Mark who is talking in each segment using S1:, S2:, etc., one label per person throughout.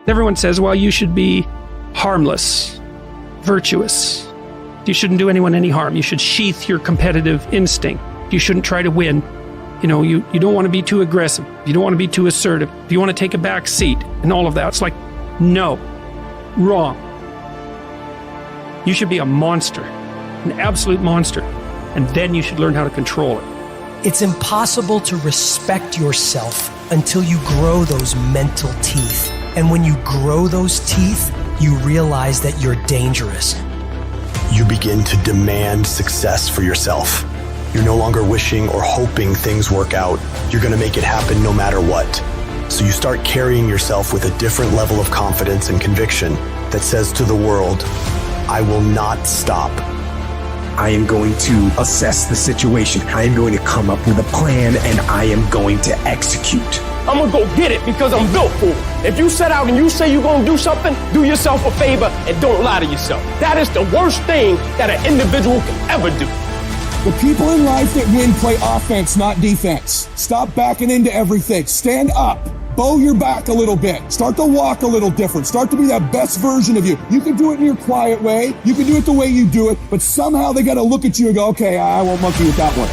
S1: Everyone says, well, you should be harmless, virtuous. You shouldn't do anyone any harm. You should sheath your competitive instinct. You shouldn't try to win. You know, you don't want to be too aggressive. You don't want to be too assertive. You want to take a back seat and all of that. It's like, no, wrong. You should be a monster, an absolute monster. And then you should learn how to control it.
S2: It's impossible to respect yourself until you grow those mental teeth. And when you grow those teeth, you realize that you're dangerous.
S3: You begin to demand success for yourself. You're no longer wishing or hoping things work out. You're going to make it happen no matter what. So you start carrying yourself with a different level of confidence and conviction that says to the world, I will not stop.
S4: I am going to assess the situation. I am going to come up with a plan, and I am going to execute.
S5: I'm gonna go get it because I'm built for it. If you set out and you say you're gonna do something, do yourself a favor and don't lie to yourself. That is the worst thing that an individual can ever do.
S6: The people in life that win play offense, not defense. Stop backing into everything. Stand up. Bow your back a little bit. Start to walk a little different. Start to be that best version of you. You can do it in your quiet way. You can do it the way you do it, but somehow they got to look at you and go, okay, I won't monkey with that one.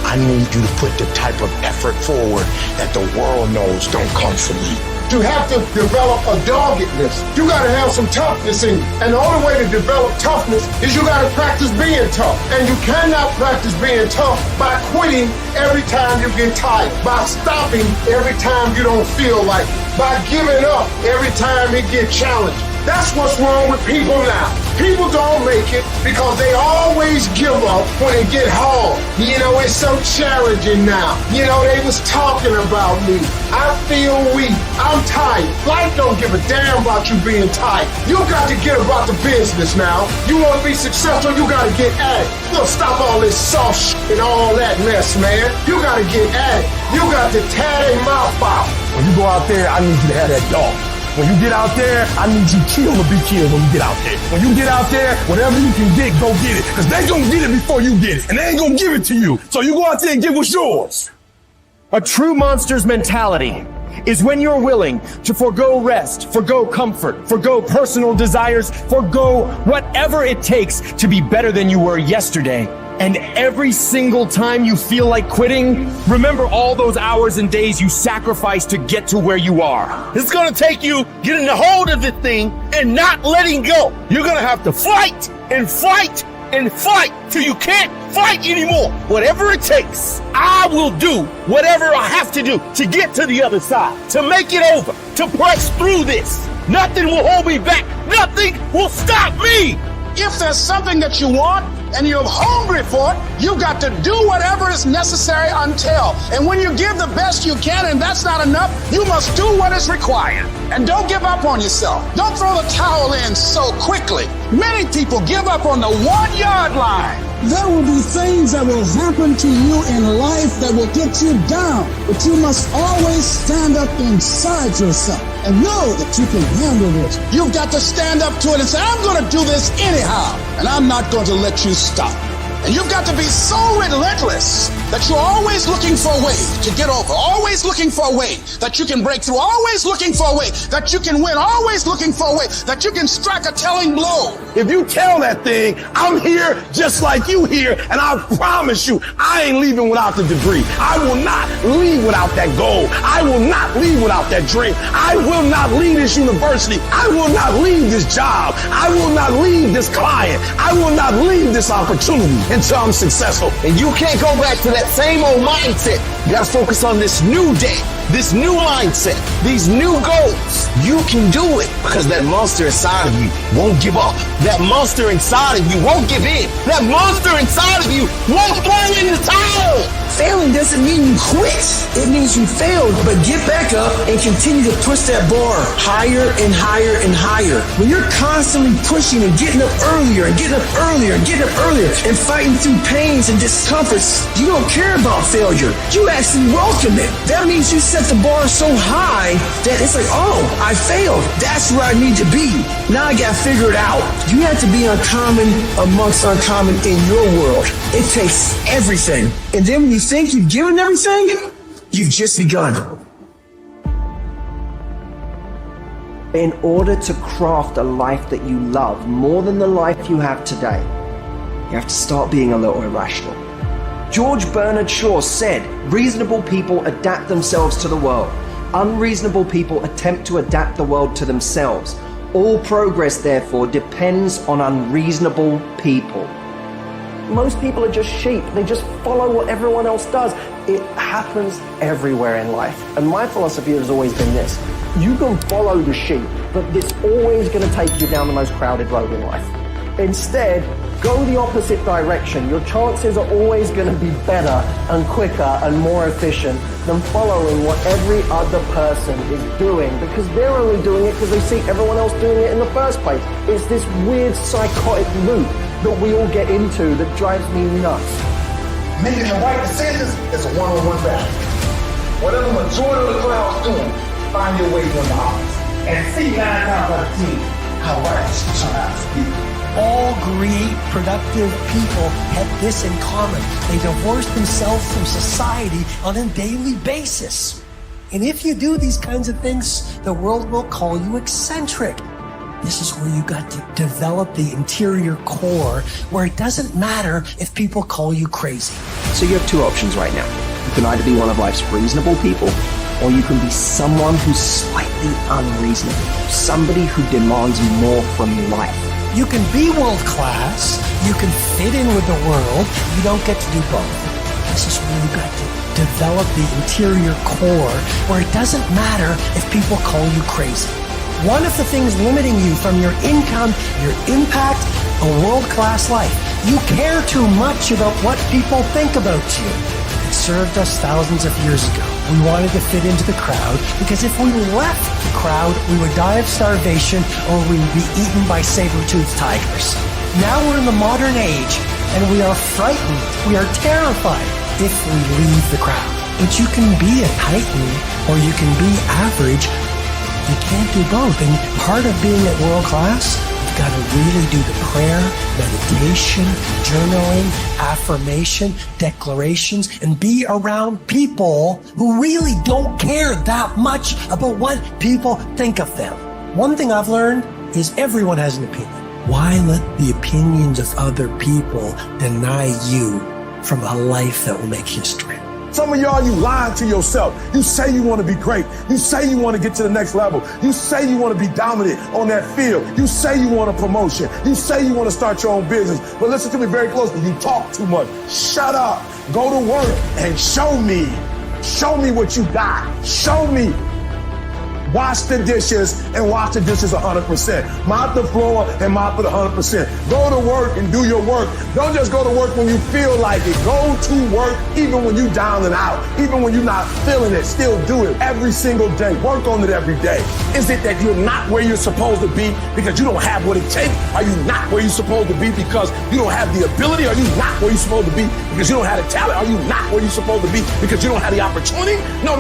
S7: I need you to put the type of effort forward that the world knows don't come from you.
S8: You have to develop a doggedness. You gotta have some toughness in you. And the only way to develop toughness is you gotta practice being tough. And you cannot practice being tough by quitting every time you get tired, by stopping every time you don't feel like it, by giving up every time it gets challenged. That's what's wrong with people now. People don't make it because they always give up when it get hard. You know, it's so challenging now. You know, they was talking about me. I feel weak. I'm tired. Life don't give a damn about you being tired. You got to get about the business now. You want to be successful, you got to get at it. You gotta stop all this soft shit and all that mess, man. You got to get at it. You got to tear their mouth out.
S7: When you go out there, I need you to have that dog. When you get out there, I need you kill or be killed when you get out there. When you get out there, whatever you can get, go get it. Because they gonna get it before you get it. And they ain't gonna give it to you. So you go out there and get what's yours.
S4: A true monster's mentality is when you're willing to forgo rest, forgo comfort, forgo personal desires, forgo whatever it takes to be better than you were yesterday. And every single time you feel like quitting, remember all those hours and days you sacrificed to get to where you are.
S9: It's gonna take you getting a hold of the thing and not letting go. You're gonna have to fight and fight and fight till you can't fight anymore. Whatever it takes, I will do whatever I have to do to get to the other side, to make it over, to press through this. Nothing will hold me back. Nothing will stop me.
S8: If there's something that you want and you're hungry for it, you got to do whatever is necessary until. And when you give the best you can and that's not enough, you must do what is required. And don't give up on yourself. Don't throw the towel in so quickly. Many people give up on the 1 yard line.
S10: There will be things that will happen to you in life that will get you down, but you must always stand up inside yourself and know that you can handle this.
S8: You've got to stand up to it and say, I'm going to do this anyhow, and I'm not going to let you stop. And you've got to be so relentless that you're always looking for a way to get over, always looking for a way that you can break through, always looking for a way that you can win, always looking for a way that you can strike a telling blow.
S7: If you tell that thing, I'm here just like you here, and I promise you, I ain't leaving without the degree. I will not leave without that goal. I will not leave without that dream. I will not leave this university. I will not leave this job. I will not leave this client. I will not leave this opportunity until I'm successful.
S9: And you can't go back to that same old mindset. You gotta focus on this new day, this new mindset, these new goals. You can do it because that monster inside of you won't give up. That monster inside of you won't give in. That monster inside of you won't throw in the towel.
S2: Failing doesn't mean you quit. It means you failed, but get back up and continue to push that bar higher and higher and higher. When you're constantly pushing and getting up earlier and getting up earlier and getting up earlier and fighting through pains and discomforts, you don't care about failure. You actually welcome it. That means you set the bar so high that it's like, oh, I failed. That's where I need to be. Now I got to figure it out. You have to be uncommon amongst uncommon in your world. It takes everything. And then when you think you've given everything, you've just begun.
S11: In order to craft a life that you love more than the life you have today, you have to start being a little irrational. George Bernard Shaw said, reasonable people adapt themselves to the world. Unreasonable people attempt to adapt the world to themselves. All progress, therefore, depends on unreasonable people. Most people are just sheep. They just follow what everyone else does. It happens everywhere in life. And my philosophy has always been this. You can follow the sheep, but it's always going to take you down the most crowded road in life. Instead, go the opposite direction. Your chances are always going to be better and quicker and more efficient than following what every other person is doing, because they're only doing it because they see everyone else doing it in the first place. It's this weird psychotic loop that we all get into that drives me nuts.
S8: Making the right decisions is a one-on-one battle. Whatever the majority of the crowd's doing, find your way to the opposite. And see 9 times out of 10 how right you turn out to be.
S12: All great, productive people have this in common. They divorce themselves from society on a daily basis. And if you do these kinds of things, the world will call you eccentric. This is where you got to develop the interior core, where it doesn't matter if people call you crazy.
S11: So you have two options right now. You can either be one of life's reasonable people, or you can be someone who's slightly unreasonable, somebody who demands more from life.
S12: You can be world class, you can fit in with the world, you don't get to do both. This is where you got to develop the interior core, where it doesn't matter if people call you crazy. One of the things limiting you from your income, your impact, a world-class life. You care too much about what people think about you. It served us thousands of years ago. We wanted to fit into the crowd because if we left the crowd, we would die of starvation or we would be eaten by saber-toothed tigers. Now we're in the modern age and we are frightened, we are terrified if we leave the crowd. But you can be a titan or you can be average. You can't do both. And part of being at world class, you've got to really do the prayer, meditation, journaling, affirmation, declarations, and be around people who really don't care that much about what people think of them. One thing I've learned is everyone has an opinion. Why let the opinions of other people deny you from a life that will make history?
S7: Some of y'all, you lying to yourself. You say you want to be great. You say you want to get to the next level. You say you want to be dominant on that field. You say you want a promotion. You say you want to start your own business. But listen to me very closely. You talk too much. Shut up. Go to work and show me. Show me what you got. Show me. Wash the dishes and wash the dishes 100%. Mop the floor and mop it 100%. Go to work and do your work. Don't just go to work when you feel like it. Go to work even when you're down and out. Even when you're not feeling it. Still do it every single day. Work on it every day. Is it that you're not where you're supposed to be because you don't have what it takes? Are you not where you're supposed to be because you don't have the ability? Are you not where you're supposed to be because you don't have the talent? Are you not where you're supposed to be because you don't have the opportunity? No.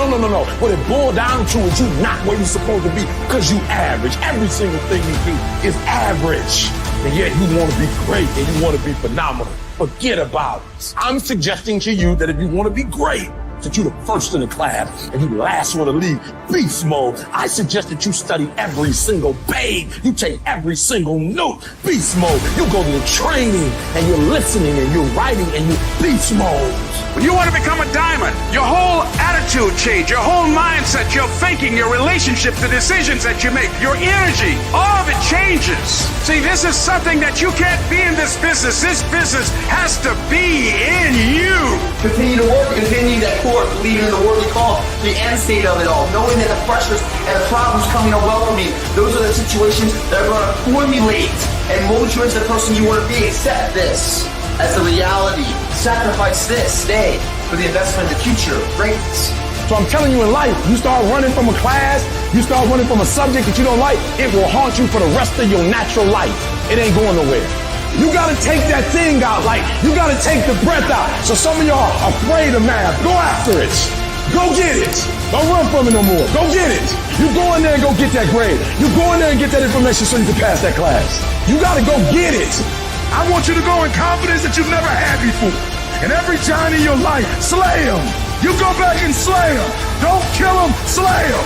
S7: What it boiled down to is you not where you're supposed to be because you average. Every single thing you do is average. And yet you want to be great and you want to be phenomenal. Forget about it. I'm suggesting to you that if you want to be great, that you're the first in the class and you last one to leave beast mode. I suggest that you study every single page. You take every single note, beast mode. You go to the training and you're listening and you're writing and you're beast mode.
S13: When you want to become a diamond, your whole attitude change, your whole mindset, your thinking, your relationship, the decisions that you make, your energy, all of it changes. See, this is something that you can't be in this business. This business has to be in you.
S14: Continue to work, continue that course, leading the worthy call, the end state of it all, knowing that the pressures and the problems coming are welcome me. Those are the situations that are going to formulate and mold you into the person you want to be. Accept this as a reality. Sacrifice this, stay for the investment in the future, greatness.
S7: So I'm telling you, in life, you start running from a class, you start running from a subject that you don't like, it will haunt you for the rest of your natural life. It ain't going nowhere. You gotta take that thing out, like you gotta take the breath out. So some of y'all are afraid of math. Go after it. Go get it. Don't run from it no more. Go get it. You go in there and go get that grade. You go in there and get that information so you can pass that class. You gotta go get it.
S13: I want you to go in confidence that you've never had before. And every giant in your life, slay him. You go back and slay him. Don't kill him, slay him.